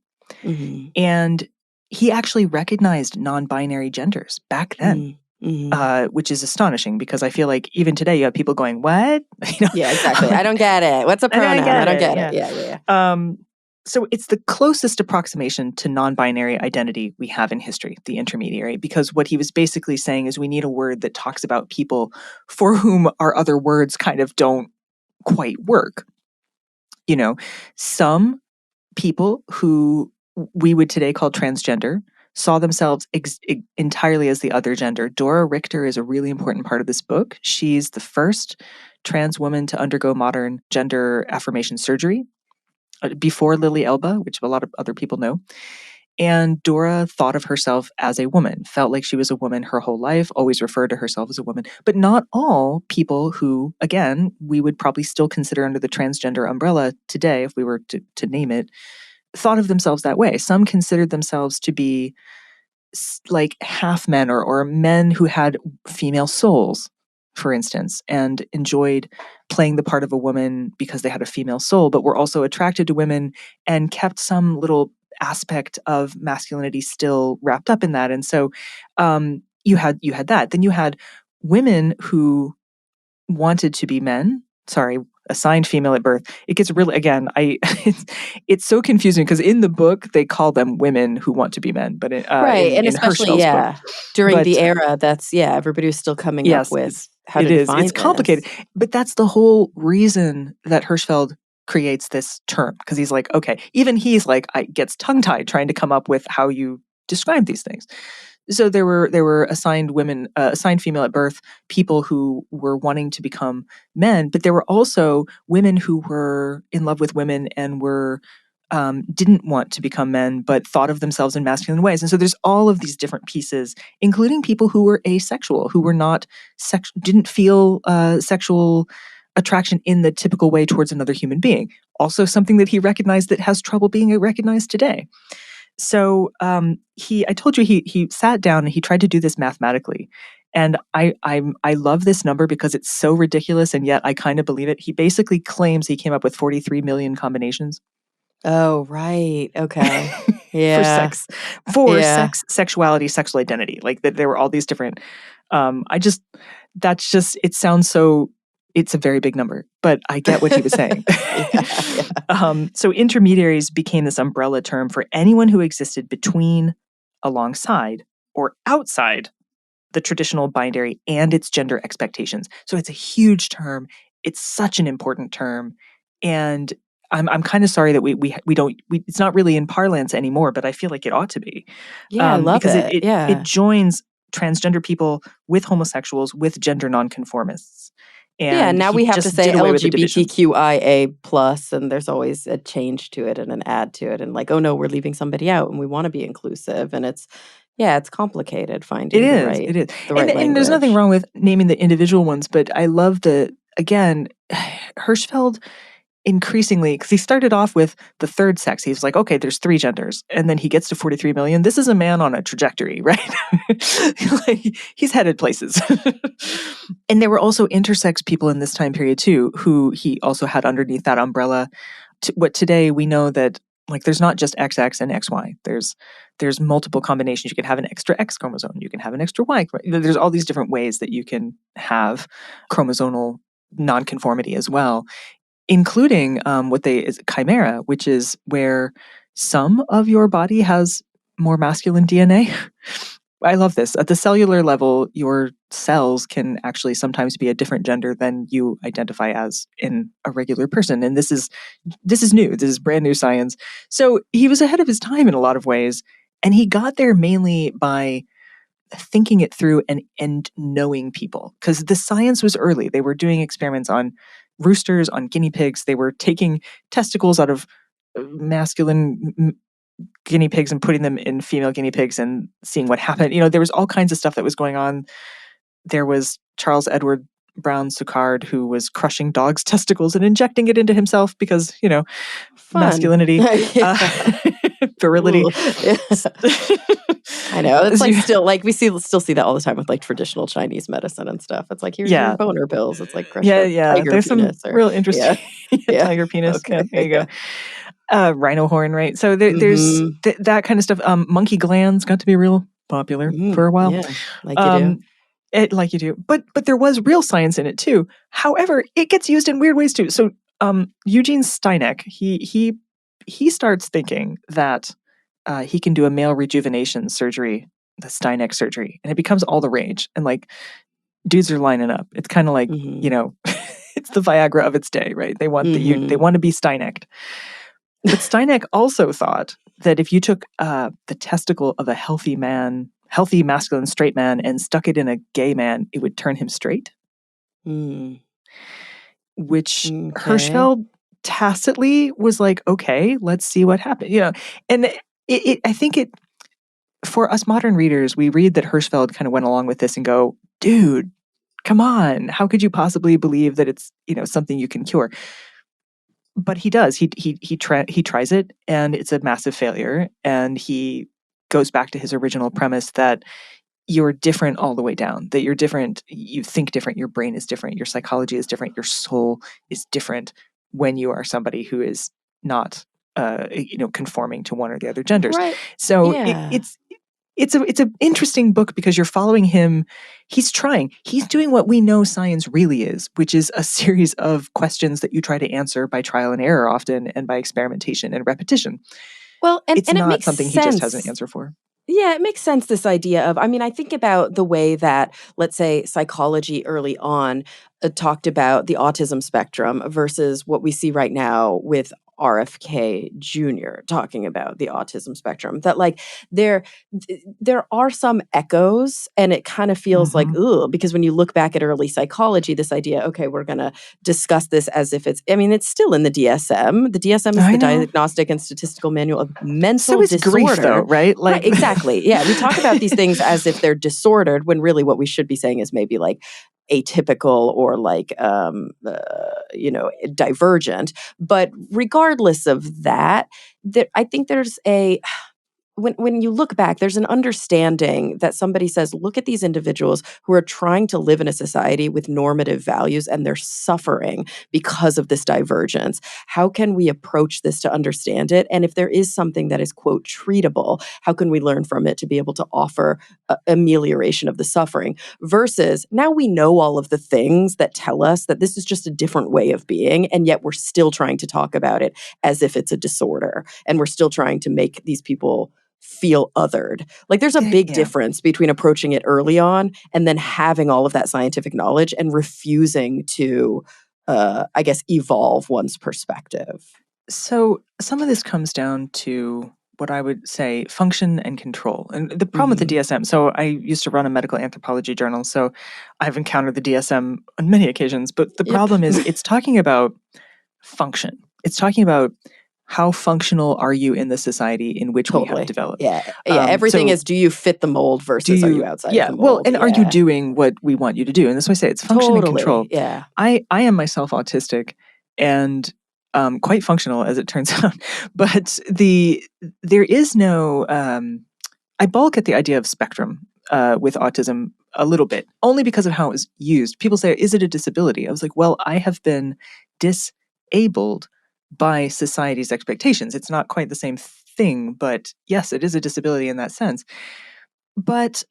And he actually recognized non-binary genders back then, which is astonishing because I feel like even today you have people going, what? Yeah, exactly. I don't get it. What's a pronoun? I don't get it. Yeah. So it's the closest approximation to non-binary identity we have in history, the intermediary, because what he was basically saying is we need a word that talks about people for whom our other words kind of don't quite work. Some people who we would today call transgender saw themselves entirely as the other gender. Dora Richter is a really important part of this book. She's the first trans woman to undergo modern gender affirmation surgery before Lily Elba, which a lot of other people know. And Dora thought of herself as a woman, felt like she was a woman her whole life, always referred to herself as a woman. But not all people who, again, we would probably still consider under the transgender umbrella today, if we were to name it, thought of themselves that way. Some considered themselves to be half men or men who had female souls, for instance, and enjoyed playing the part of a woman because they had a female soul, but were also attracted to women and kept some little aspect of masculinity still wrapped up in that. And so you had that. Then you had women who wanted to be men. Sorry, assigned female at birth. It gets really, again, it's so confusing because in the book they call them women who want to be men, but right, and in especially book, during the era, that's everybody was still coming up with how to define it's complicated, but that's the whole reason that Hirschfeld creates this term, because he's like, okay, even he's like, gets tongue-tied trying to come up with how you describe these things. So there were assigned women, assigned female at birth, people who were wanting to become men, but there were also women who were in love with women and were didn't want to become men, but thought of themselves in masculine ways. And so there's all of these different pieces, including people who were asexual, who were not didn't feel sexual attraction in the typical way towards another human being. Also something that he recognized that has trouble being recognized today. So I told you he sat down and he tried to do this mathematically. And I love this number because it's so ridiculous, and yet I kind of believe it. He basically claims he came up with 43 million combinations. Oh, right. Okay. for Yeah. sex, Yeah. sexuality, sexual identity. Like that, there were all these different. That's just. It sounds so. It's a very big number, but I get what he was saying. Yeah. So intermediaries became this umbrella term for anyone who existed between, alongside, or outside the traditional binary and its gender expectations. So it's a huge term. It's such an important term, and I'm kind of sorry that we don't it's not really in parlance anymore, but I feel like it ought to be, Yeah, I love because it. it Yeah. joins transgender people with homosexuals with gender nonconformists, Yeah, and now he we have to just say did away with the divisions. LGBTQIA plus, and there's always a change to it and an add to it, and like, oh no, we're leaving somebody out, and we want to be inclusive, and it's complicated It finding is, it is, the right and there's nothing language. wrong with naming the individual ones, but I love again, Hirschfeld increasingly, because he started off with the third sex. He was like, okay, there's 3 genders. And then he gets to 43 million. This is a man on a trajectory, right? Like, he's headed places. And there were also intersex people in this time period too, who he also had underneath that umbrella. What today we know that, like, there's not just XX and XY. There's multiple combinations. You can have an extra X chromosome. You can have an extra Y. There's all these different ways that you can have chromosomal nonconformity as well, including what they is chimera, which is where some of your body has more masculine DNA. I love this. At the cellular level, your cells can actually sometimes be a different gender than you identify as in a regular person. And this is new. This is brand new science. So he was ahead of his time in a lot of ways. And he got there mainly by thinking it through and knowing people, because the science was early. They were doing experiments on roosters, on guinea pigs. They were taking testicles out of masculine guinea pigs and putting them in female guinea pigs and seeing what happened. There was all kinds of stuff that was going on. There was Charles Edward Brown Sucard, who was crushing dogs' testicles and injecting it into himself because, Fun. masculinity, Yeah. virility. Ooh. Yeah. I know. It's like still like we still see that all the time with like traditional Chinese medicine and stuff. It's like, here's your Yeah. boner pills. It's like crush Yeah, a yeah. tiger There's some penis or real interesting yeah. Yeah. tiger penis. Okay. Yeah, there you Yeah. go. Rhino horn, right? So there's Mhm. that kind of stuff. Monkey glands got to be real popular for a while. Yeah, like you do. Um, like you do, but there was real science in it too. However, it gets used in weird ways too. So Eugene Steineck, he starts thinking that he can do a male rejuvenation surgery, the Steineck surgery, and it becomes all the rage. And like, dudes are lining up. It's kind of like, Mhm. it's the Viagra of its day, right? They want they Mhm. want to be Steinecked. But Steineck also thought that if you took the testicle of a healthy masculine straight man, and stuck it in a gay man, it would turn him straight. Mm. Which Okay. Hirschfeld tacitly was like, okay, let's see what happens. And I think for us modern readers, we read that Hirschfeld kind of went along with this and go, dude, come on, how could you possibly believe that it's something you can cure? But he does. He tries it, and it's a massive failure. And he goes back to his original premise that you're different all the way down. That you're different. You think different. Your brain is different. Your psychology is different. Your soul is different when you are somebody who is not, conforming to one or the other genders. Right. So Yeah. it's an interesting book because you're following him. He's doing what we know science really is, which is a series of questions that you try to answer by trial and error often, and by experimentation and repetition. Well, It's and it not makes something he just has an sense. answer for. Yeah, it makes sense, this idea of, I mean, I think about the way that, let's say, psychology early on talked about the autism spectrum versus what we see right now with RFK Jr. talking about the autism spectrum. That like there there are some echoes, and it kind of feels like, Mhm. ugh, because when you look back at early psychology, this idea, okay, we're gonna discuss this as if it's, I mean, it's still in the DSM. The DSM is I the know. Diagnostic and Statistical Manual of So Mental is grief, though, Disorder. right? Right, Like, exactly. Yeah, we talk about these things as if they're disordered, when really what we should be saying is maybe like atypical or like divergent. But regardless of that, I think there's a when you look back, there's an understanding that somebody says, look at these individuals who are trying to live in a society with normative values and they're suffering because of this divergence. How can we approach this to understand it? And if there is something that is, quote, treatable, how can we learn from it to be able to offer amelioration of the suffering? Versus now we know all of the things that tell us that this is just a different way of being, and yet we're still trying to talk about it as if it's a disorder. And we're still trying to make these people feel othered. Like there's a big difference between approaching it early on and then having all of that scientific knowledge and refusing to, I guess, evolve one's perspective. So some of this comes down to what I would say function and control. And the problem with the DSM, so I used to run a medical anthropology journal, so I've encountered the DSM on many occasions, but the problem is it's talking about function. It's talking about how functional are you in the society in which we have developed? Yeah. Everything is, do you fit the mold versus are you outside of the mold? Well, and are you doing what we want you to do? And that's why I say it's function and control. Yeah. I am myself autistic and quite functional, as it turns out. But there is no. I balk at the idea of spectrum with autism a little bit, only because of how it was used. People say, "Is it a disability?" I was like, "Well, I have been disabled by society's expectations. It's not quite the same thing, but yes, it is a disability in that sense." But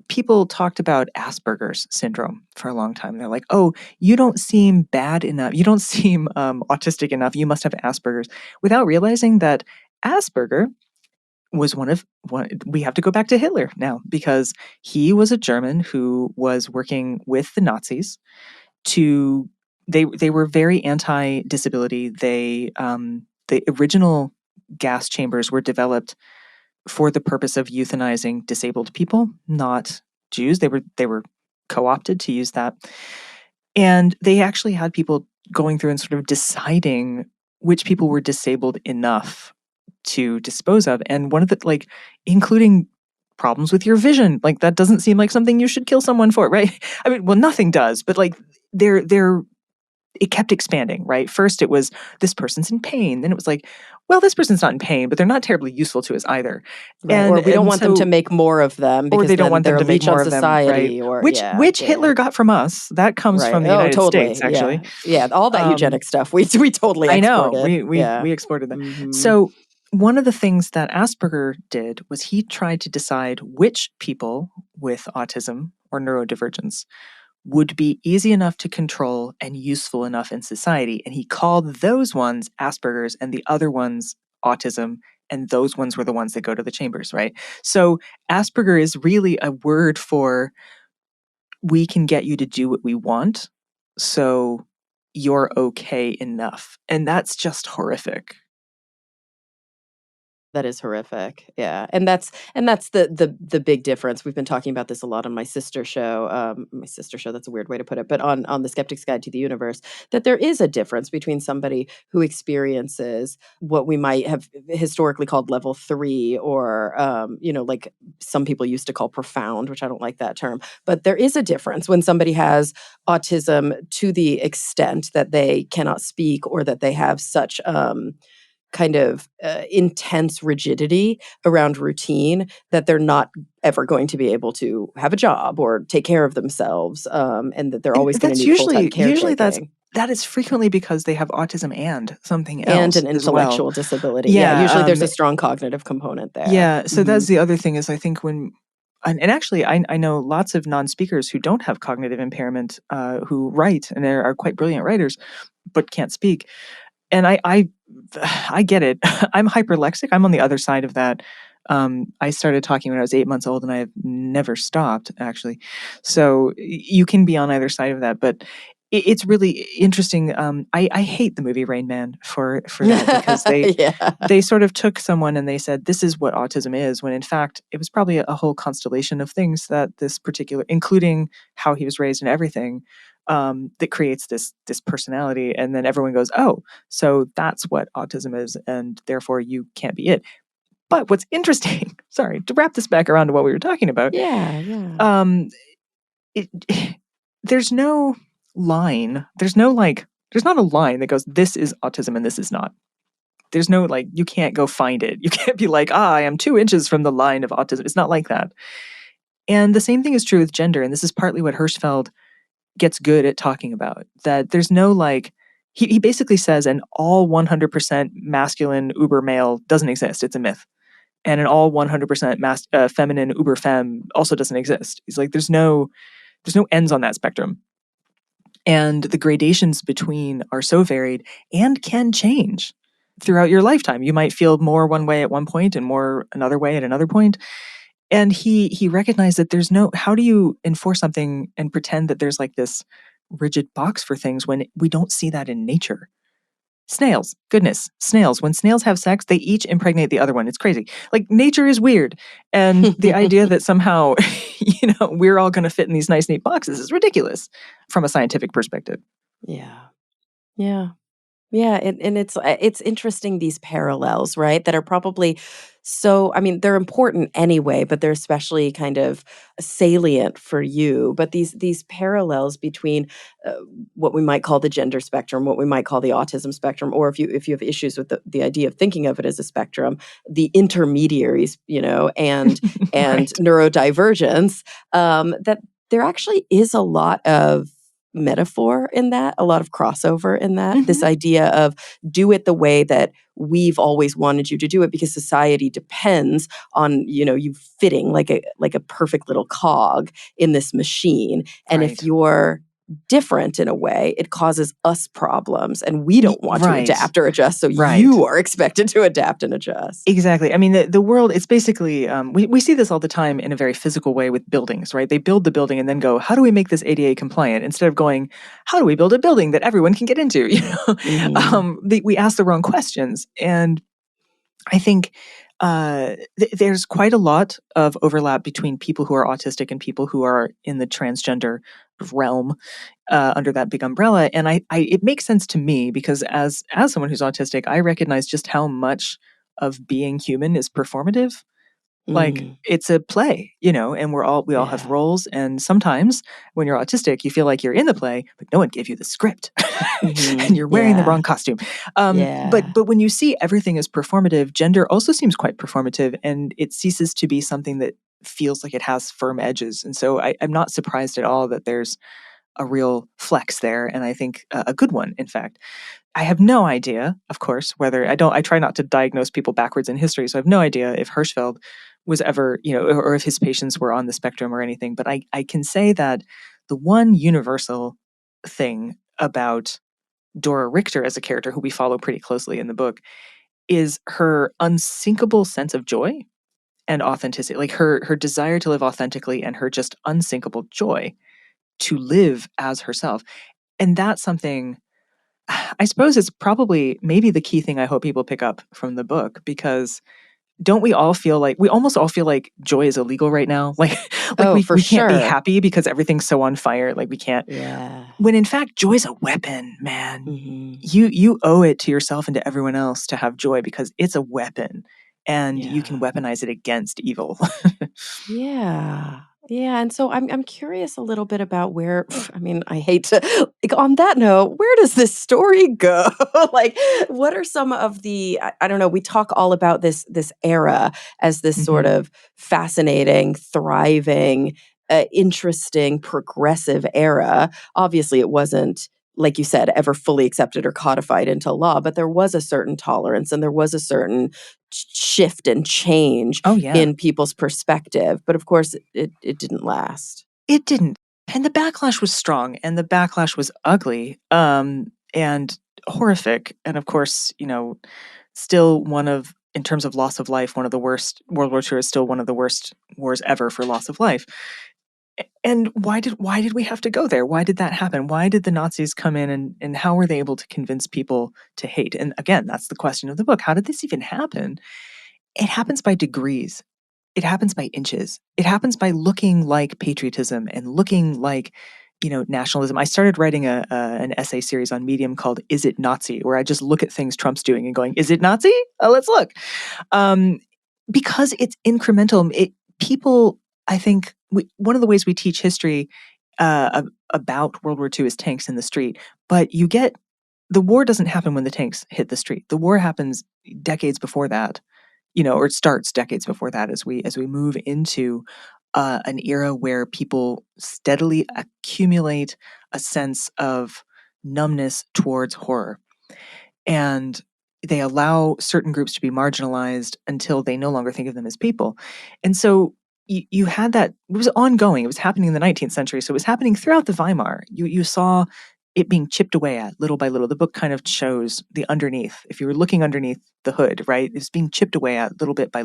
people talked about Asperger's syndrome for a long time. They're like, "Oh, you don't seem bad enough. You don't seem autistic enough. You must have Asperger's," without realizing that Asperger was one. We have to go back to Hitler now, because he was a German who was working with the Nazis to. They were very anti-disability. The original gas chambers were developed for the purpose of euthanizing disabled people, not Jews. They were co-opted to use that. And they actually had people going through and sort of deciding which people were disabled enough to dispose of. And one of the, including problems with your vision. Like, that doesn't seem like something you should kill someone for, right? I mean, well, nothing does, but it kept expanding, right? First it was, this person's in pain. Then it was like, well, this person's not in pain, but they're not terribly useful to us either. Right. Or we don't want them to make more of them, because or they don't want them to make more of them, right? Or, which Hitler got from us. That comes from the United States, actually. Yeah, all that eugenic stuff we totally exported. I know, we exported that. Mm-hmm. So one of the things that Asperger did was he tried to decide which people with autism or neurodivergence would be easy enough to control and useful enough in society. And he called those ones Asperger's and the other ones autism. And those ones were the ones that go to the chambers, right? So Asperger is really a word for, we can get you to do what we want, so you're okay enough. And that's just horrific. That is horrific. Yeah. And that's the big difference. We've been talking about this a lot on my sister show. That's a weird way to put it, but on the Skeptic's Guide to the Universe, that there is a difference between somebody who experiences what we might have historically called level 3, or like some people used to call profound, which I don't like that term. But there is a difference when somebody has autism to the extent that they cannot speak, or that they have such kind of intense rigidity around routine that they're not ever going to be able to have a job or take care of themselves, and that they're always going to need full-time caretaking. Usually that is frequently because they have autism and something and else, an intellectual disability. Yeah, usually there's a strong cognitive component there. Yeah, so that's the other thing, is I think when, and actually I know lots of non-speakers who don't have cognitive impairment, who write, and are quite brilliant writers, but can't speak. And I get it. I'm hyperlexic. I'm on the other side of that. I started talking when I was 8 months old, and I have never stopped, actually. So you can be on either side of that, but it's really interesting. I hate the movie Rain Man for that, because they sort of took someone and they said, this is what autism is, when in fact it was probably a whole constellation of things that this particular, including how he was raised and everything, that creates this personality. And then everyone goes, oh, so that's what autism is, and therefore you can't be it. But what's interesting, sorry, to wrap this back around to what we were talking about. There's no line. There's not a line that goes, this is autism and this is not. There's no, like, you can't go find it. You can't be like, I am 2 inches from the line of autism. It's not like that. And the same thing is true with gender. And this is partly what Hirschfeld gets good at talking about, that there's no, like, he basically says an all 100% masculine uber male doesn't exist. It's a myth. And an all 100% feminine uber femme also doesn't exist. He's like, there's no ends on that spectrum. And the gradations between are so varied and can change throughout your lifetime. You might feel more one way at one point and more another way at another point. And he recognized that there's no, how do you enforce something and pretend that there's like this rigid box for things when we don't see that in nature? Snails, goodness, snails. When snails have sex, they each impregnate the other one. It's crazy. Like, nature is weird. And the idea that somehow, we're all going to fit in these nice, neat boxes is ridiculous from a scientific perspective. Yeah. Yeah. Yeah, and it's interesting, these parallels, right? That are probably so, I mean, they're important anyway, but they're especially kind of salient for you. But these parallels between uh, what we might call the gender spectrum, what we might call the autism spectrum, or if you have issues with the idea of thinking of it as a spectrum, the intermediaries, and Right. neurodivergence, that there actually is a lot of metaphor in that, a lot of crossover in that. This idea of do it the way that we've always wanted you to do it, because society depends on, you fitting like a perfect little cog in this machine. And if Right. you're different in a way, it causes us problems, and we don't want to Right. adapt or adjust, so Right. you are expected to adapt and adjust. Exactly. I mean, the world, it's basically, we see this all the time in a very physical way with buildings, right? They build the building and then go, how do we make this ADA compliant? Instead of going, how do we build a building that everyone can get into? We ask the wrong questions. And I think there's quite a lot of overlap between people who are autistic and people who are in the transgender realm under that big umbrella. And it makes sense to me because as someone who's autistic, I recognize just how much of being human is performative. Like, Mm, it's a play, and we all have yeah. roles. And sometimes when you're autistic, you feel like you're in the play, but no one gave you the script and you're wearing the Yeah. wrong costume. Yeah. But when you see everything as performative, gender also seems quite performative, and it ceases to be something that feels like it has firm edges. And so I'm not surprised at all that there's a real flex there. And I think a good one, in fact. I have no idea, of course, whether I try not to diagnose people backwards in history. So I have no idea if Hirschfeld was ever, or if his patients were on the spectrum or anything. But I can say that the one universal thing about Dora Richter as a character, who we follow pretty closely in the book, is her unsinkable sense of joy and authenticity, like her desire to live authentically and her just unsinkable joy to live as herself. And that's something, I suppose, it's probably maybe the key thing I hope people pick up from the book, because don't we almost all feel like joy is illegal right now? Like Oh, we, for we can't be sure. happy because everything's so on fire. Like, we can't, Yeah. when in fact joy's a weapon, man. Mhm. You owe it to yourself and to everyone else to have joy, because it's a weapon and you can Yeah. weaponize it against evil. Yeah. Yeah, and so I'm curious a little bit about where I mean, I hate to like, on that note, where does this story go? Like, what are some of the I don't know, we talk all about this era as this sort Mhm. of fascinating, thriving, interesting, progressive era. Obviously, it wasn't, like you said, ever fully accepted or codified into law, but there was a certain tolerance and there was a certain shift and change Oh yeah. in people's perspective, but of course it didn't last. It didn't. And the backlash was strong, and the backlash was ugly, and horrific. And of course, still one of, in terms of loss of life, one of the worst. World War II is still one of the worst wars ever for loss of life. And why did we have to go there? Why did that happen? Why did the Nazis come in, and how were they able to convince people to hate? And again, that's the question of the book. How did this even happen? It happens by degrees. It happens by inches. It happens by looking like patriotism and looking like, nationalism. I started writing an essay series on Medium called "Is It Nazi?" where I just look at things Trump's doing and going, "Is it Nazi? Oh, let's look," um, because it's incremental. People, I think, one of the ways we teach history about World War II is tanks in the street, but you get the war doesn't happen when the tanks hit the street. The war happens decades before that, or it starts decades before that as we move into an era where people steadily accumulate a sense of numbness towards horror. And they allow certain groups to be marginalized until they no longer think of them as people. And so you had that, it was ongoing. It was happening in the 19th century. So it was happening throughout the Weimar. You saw it being chipped away at little by little. The book kind of shows the underneath. If you were looking underneath the hood, right, it's being chipped away at little bit by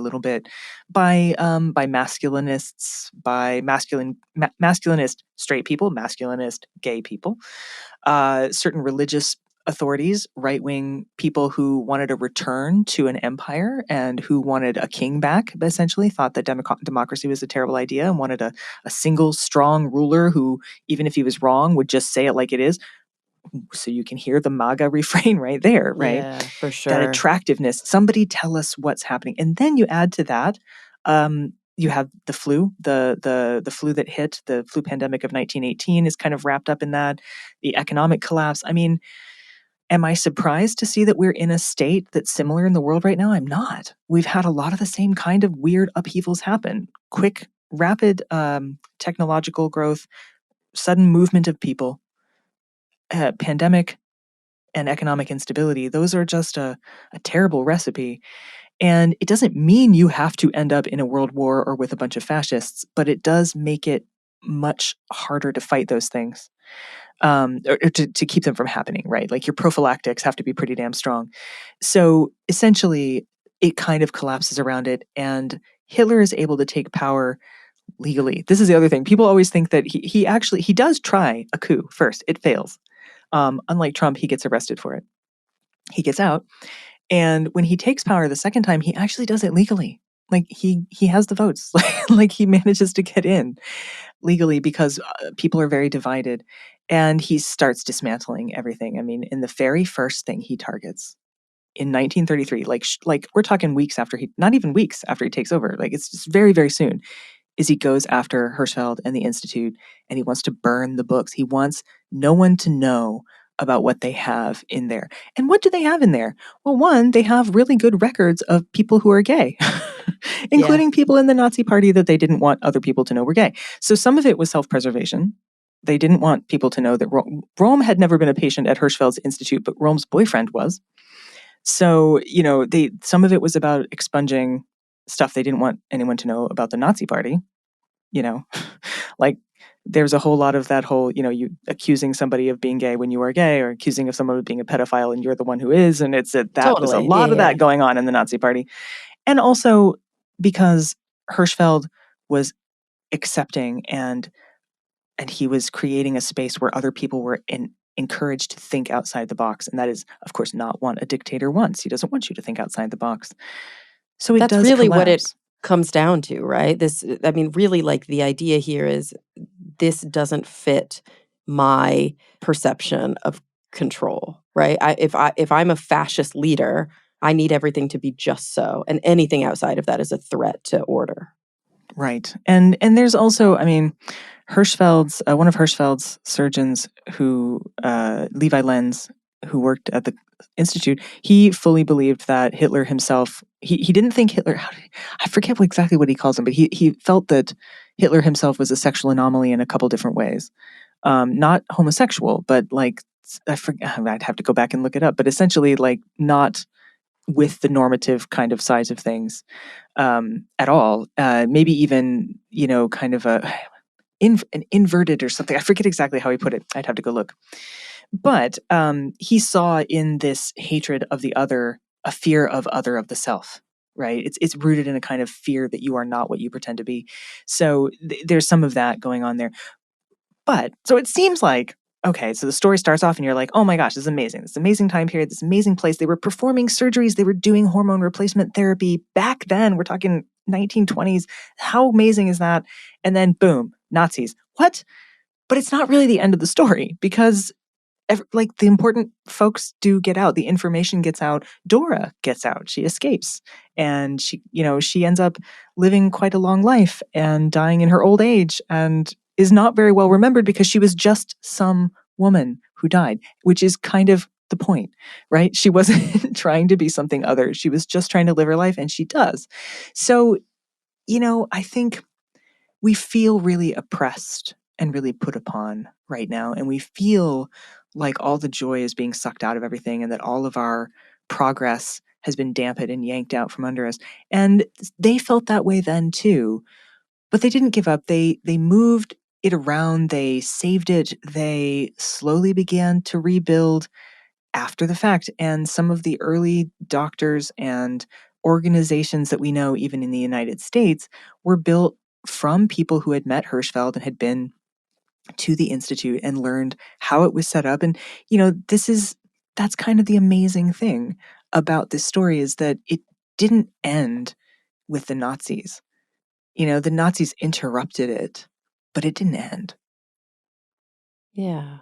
by masculinists, by masculinist straight people, masculinist gay people, certain religious authorities, right-wing people who wanted a return to an empire and who wanted a king back, essentially thought that democracy was a terrible idea and wanted a single strong ruler who, even if he was wrong, would just say it like it is. So you can hear the MAGA refrain right there, right? Yeah, for sure. That attractiveness. Somebody tell us what's happening. And then you add to that, you have the flu, the flu that hit, the flu pandemic of 1918 is kind of wrapped up in that. The economic collapse. I mean, am I surprised to see that we're in a state that's similar in the world right now? I'm not. We've had a lot of the same kind of weird upheavals happen. Quick, rapid technological growth, sudden movement of people, pandemic, and economic instability. Those are just a terrible recipe. And it doesn't mean you have to end up in a world war or with a bunch of fascists, but it does make it much harder to fight those things. Or to keep them from happening, right? Like your prophylactics have to be pretty damn strong. So essentially, it kind of collapses around it, and Hitler is able to take power legally. This is the other thing. People always think that he does try a coup first. It fails. Unlike Trump, he gets arrested for it. He gets out, and when he takes power the second time, he actually does it legally. Like he has the votes. Like he manages to get in legally because people are very divided, and he starts dismantling everything. I mean, in the very first thing he targets in 1933, like we're talking weeks after not even weeks after he takes over, like it's just very, very soon, is he goes after Hirschfeld and the Institute, and he wants to burn the books. He wants no one to know about what they have in there. And what do they have in there? Well, one, they have really good records of people who are gay, including people in the Nazi Party that they didn't want other people to know were gay. So some of it was self-preservation. They didn't want people to know that Rome had never been a patient at Hirschfeld's Institute, but Rome's boyfriend was. So, some of it was about expunging stuff they didn't want anyone to know about the Nazi Party. Like there's a whole lot of that whole, you accusing somebody of being gay when you are gay, or accusing of someone of being a pedophile and you're the one who is. And there's a lot of that going on in the Nazi Party. And also because Hirschfeld was accepting and he was creating a space where other people were encouraged to think outside the box. And that is, of course, not what a dictator wants. He doesn't want you to think outside the box. So that's really collapse. What it comes down to, right? Really, like the idea here is this doesn't fit my perception of control, right? If I'm a fascist leader, I need everything to be just so, and anything outside of that is a threat to order. Right. And there's also, Hirschfeld's, one of Hirschfeld's surgeons who, Levi Lenz, who worked at the Institute, he fully believed that Hitler himself, he didn't think Hitler, I forget exactly what he calls him, but he felt that Hitler himself was a sexual anomaly in a couple different ways. Not homosexual, but like, I'd have to go back and look it up, but essentially like not with the normative kind of size of things at all. Maybe even, kind of an inverted or something. I forget exactly how he put it. I'd have to go look. But he saw in this hatred of the other a fear of the self, right? It's rooted in a kind of fear that you are not what you pretend to be. So there's some of that going on there. But so it seems like, okay, so the story starts off and you're like, oh my gosh, this is amazing. This amazing time period, this amazing place. They were performing surgeries. They were doing hormone replacement therapy back then. We're talking 1920s. How amazing is that? And then boom, Nazis. What? But it's not really the end of the story, because the important folks do get out. The information gets out. Dora gets out. She escapes. And she ends up living quite a long life and dying in her old age, and is not very well remembered because she was just some woman who died, which is kind of the point, right? She wasn't trying to be something other. She was just trying to live her life, and she does. So, I think we feel really oppressed and really put upon right now. And we feel like all the joy is being sucked out of everything and that all of our progress has been dampened and yanked out from under us. And they felt that way then too. But they didn't give up. They moved it around, they saved it, they slowly began to rebuild after the fact. And some of the early doctors and organizations that we know, even in the United States, were built from people who had met Hirschfeld and had been to the Institute and learned how it was set up. And, that's kind of the amazing thing about this story, is that it didn't end with the Nazis. The Nazis interrupted it, but it didn't end. Yeah.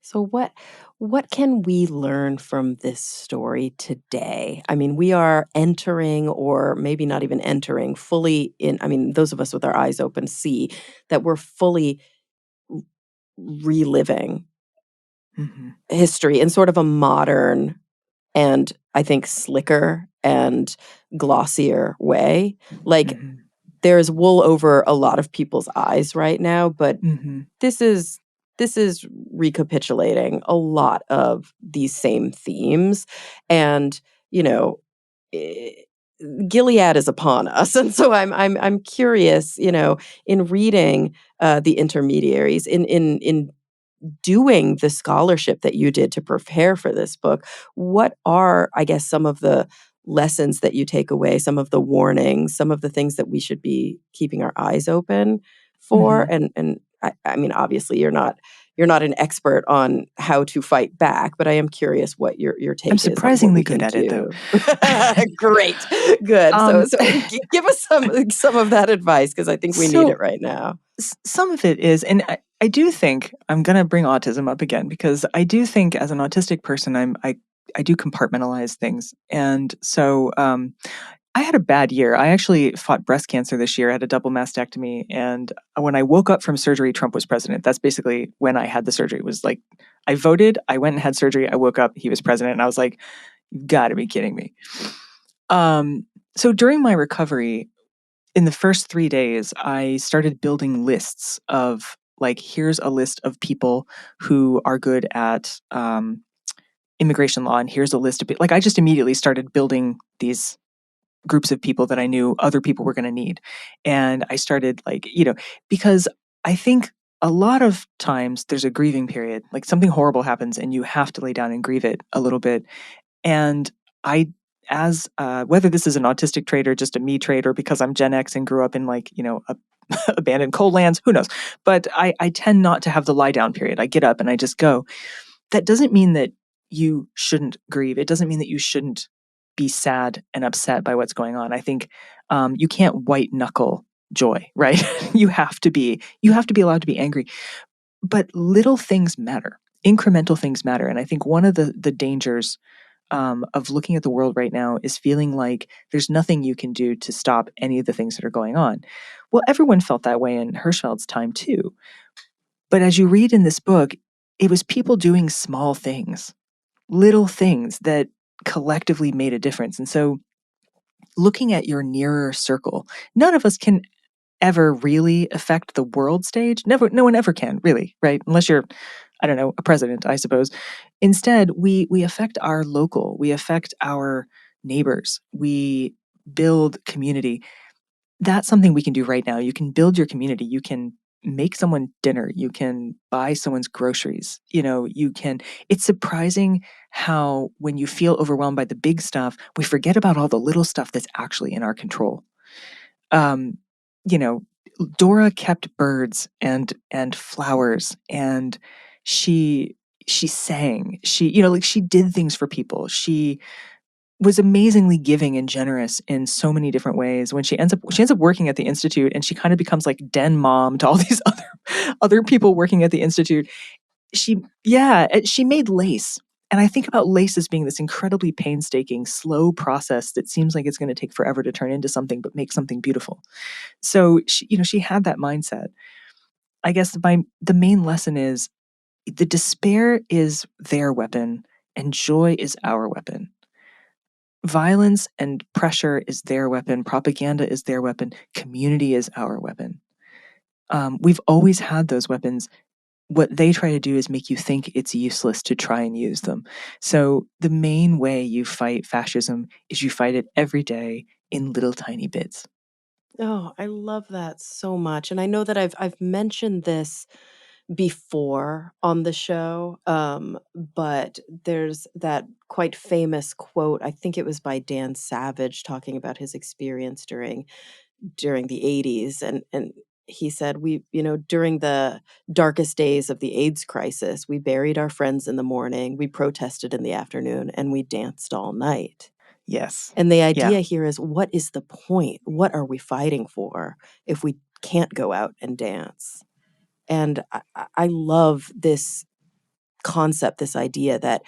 So what can we learn from this story today? I mean, we are entering, or maybe not even entering, fully in, I mean, those of us with our eyes open see that we're fully reliving Mhm. history in sort of a modern and, I think, slicker and glossier way. Like, Mhm. there's wool over a lot of people's eyes right now, but Mhm. this is recapitulating a lot of these same themes. And, you know, eh, Gilead is upon us. And so I'm curious, in reading the Intermediaries, in doing the scholarship that you did to prepare for this book, what are, I guess, some of the lessons that you take away, some of the warnings, some of the things that we should be keeping our eyes open for? Mhm. And I mean, obviously, you're not an expert on how to fight back, but I am curious what your I'm take is on what surprisingly we good can at it, though. do. Great, good. So Um, so give us some of that advice, because I think we need it so right now. some of it is, and I do think I'm going to bring autism up again, because I do think as an autistic person, I do compartmentalize things. And so I had a bad year. I actually fought breast cancer this year. I had a double mastectomy. And when I woke up from surgery, Trump was president. That's basically when I had the surgery. It was like, I voted, I went and had surgery, I woke up, he was president. And I was like, you've got to be kidding me. So during my recovery, in the first 3 days, I started building lists of, like, here's a list of people who are good at immigration law, and here's a list of people. Like, I just immediately started building these groups of people that I knew other people were going to need. And I started, like, because I think a lot of times there's a grieving period, like something horrible happens and you have to lay down and grieve it a little bit. And I, as whether this is an autistic trait or just a me trait, or because I'm Gen X and grew up in, like, abandoned coal lands, who knows? But I tend not to have the lie down period. I get up and I just go. That doesn't mean that you shouldn't grieve. It doesn't mean that you shouldn't be sad and upset by what's going on. I think you can't white knuckle joy, right? You have to be allowed to be angry. But little things matter. Incremental things matter. And I think one of the dangers of looking at the world right now is feeling like there's nothing you can do to stop any of the things that are going on. Well, everyone felt that way in Hirschfeld's time too. But as you read in this book, it was people doing small things, little things that collectively made a difference. And so looking at your nearer circle, none of us can ever really affect the world stage. Never, no one ever can, really, right? Unless you're, I don't know, a president, I suppose. Instead, we affect our local, we affect our neighbors, we build community. That's something we can do right now. You can build your community. You can make someone dinner. You can buy someone's groceries. It's surprising how, when you feel overwhelmed by the big stuff, we forget about all the little stuff that's actually in our control. Um, you know, Dora kept birds and flowers, and she sang. She did things for people. She was amazingly giving and generous in so many different ways. When she ends up working at the Institute, and she kind of becomes like den mom to all these other people working at the Institute. She made lace. And I think about lace as being this incredibly painstaking, slow process that seems like it's going to take forever to turn into something, but make something beautiful. So she had that mindset. I guess the main lesson is, the despair is their weapon and joy is our weapon. Violence and pressure is their weapon. Propaganda is their weapon. Community is our weapon. We've always had those weapons. What they try to do is make you think it's useless to try and use them. So the main way you fight fascism is you fight it every day in little tiny bits. Oh, I love that so much. And I know that I've mentioned this before on the show, but there's that quite famous quote. I think it was by Dan Savage talking about his experience during the 80s, and he said, we, during the darkest days of the AIDS crisis, we buried our friends in the morning, we protested in the afternoon, and we danced all night. Yes. And the Yeah. idea here is, what is the point? What are we fighting for if we can't go out and dance? And I love this concept, this idea that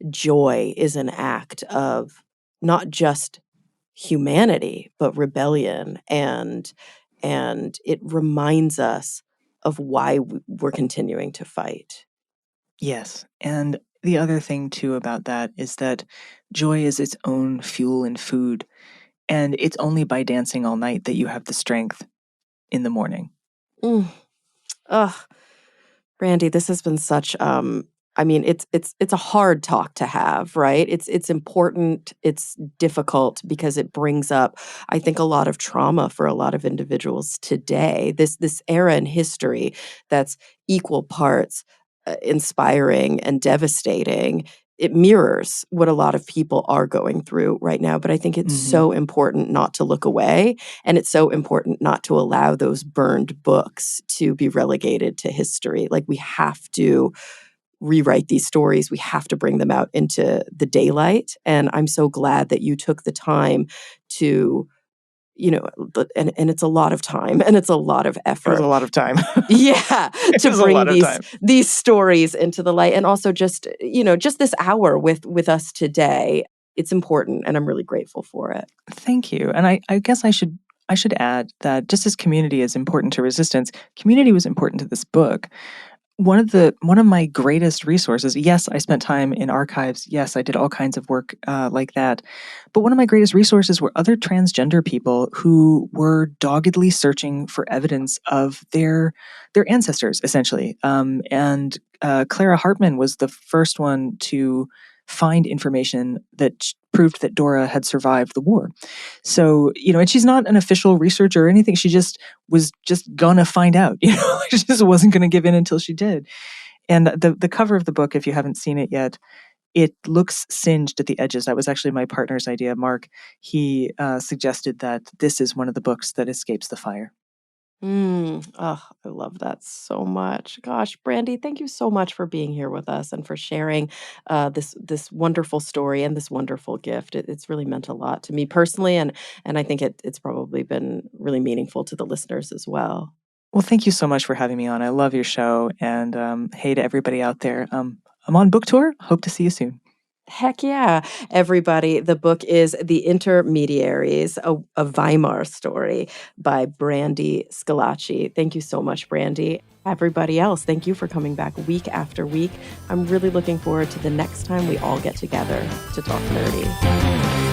joy is an act of not just humanity, but rebellion. And it reminds us of why we're continuing to fight. Yes. And the other thing, too, about that is that joy is its own fuel and food. And it's only by dancing all night that you have the strength in the morning. Ugh. Brandy, this has been such I mean, it's a hard talk to have, right? It's important, it's difficult because it brings up, I think, a lot of trauma for a lot of individuals today. This era in history that's equal parts inspiring and devastating. It mirrors what a lot of people are going through right now, but I think it's so important not to look away, and it's so important not to allow those burned books to be relegated to history. Like, we have to rewrite these stories. We have to bring them out into the daylight. And I'm so glad that you took the time to, and it's a lot of time and it's a lot of effort. It was a lot of time. Yeah, to was a bring lot of time. these stories into the light, and also just this hour with us today. It's important, and I'm really grateful for it. Thank you. And I guess I should add that just as community is important to resistance, community was important to this book. One of my greatest resources, yes, I spent time in archives. Yes, I did all kinds of work like that. But one of my greatest resources were other transgender people who were doggedly searching for evidence of their ancestors, essentially. And Clara Hartman was the first one to find information that proved that Dora had survived the war. So, and she's not an official researcher or anything. She just was just gonna find out, she just wasn't gonna give in until she did. And the cover of the book, if you haven't seen it yet, it looks singed at the edges. That was actually my partner's idea, Mark. He suggested that this is one of the books that escapes the fire. Oh, I love that so much. Gosh, Brandy, thank you so much for being here with us and for sharing this wonderful story and this wonderful gift. It's really meant a lot to me personally, and I think it's probably been really meaningful to the listeners as well. Well, thank you so much for having me on. I love your show, and hey to everybody out there. I'm on book tour. Hope to see you soon. Heck yeah, everybody. The book is The Intermediaries, a Weimar story by Brandy Schillace. Thank you so much, Brandy. Everybody else, thank you for coming back week after week. I'm really looking forward to the next time we all get together to talk nerdy.